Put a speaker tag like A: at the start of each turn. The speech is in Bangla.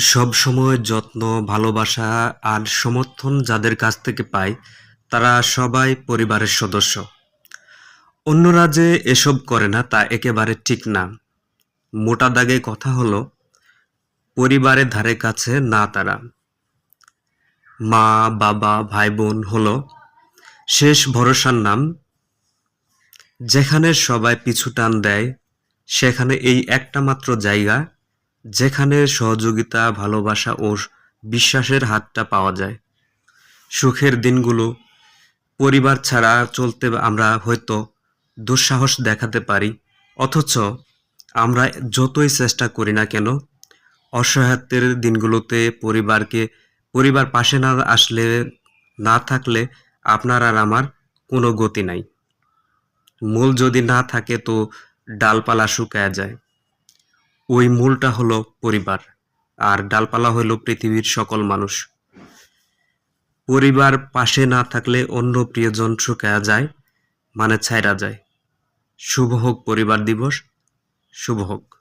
A: সব সময় যত্ন, ভালোবাসা আর সমর্থন যাদের কাছ থেকে পাই, তারা সবাই পরিবারের সদস্য। অন্যরা যে এসব করে না তা একেবারে ঠিক না। মোটা দাগে কথা হলো, পরিবারের ধারে কাছে না তারা। মা, বাবা, ভাই-বোন হলো শেষ ভরসার নাম। যেখানে সবাই পিছু টান দেয়, সেখানে এই একটা মাত্র জায়গা, যেখানে সহযোগিতা, ভালোবাসা ও বিশ্বাসের হাতটা পাওয়া যায়। সুখের দিনগুলো পরিবার ছাড়া চলতে আমরা হয়তো দুঃসাহস দেখাতে পারি, অথচ আমরা যতই চেষ্টা করি না কেন, অসহায়ত্বের দিনগুলোতে পরিবার পাশে না আসলে, না থাকলে আপনার আর আমার কোনো গতি নাই। মূল যদি না থাকে তো ডালপালা শুকায়া যায়। ওই মূলটা হলো পরিবার, আর ডালপালা হলো পৃথিবীর সকল মানুষ। পরিবার পাশে না থাকলে অন্য প্রিয়জন শুকায়া যায়, মানে ছাইড়া যায়। শুভ হোক পরিবার দিবস, শুভ হোক।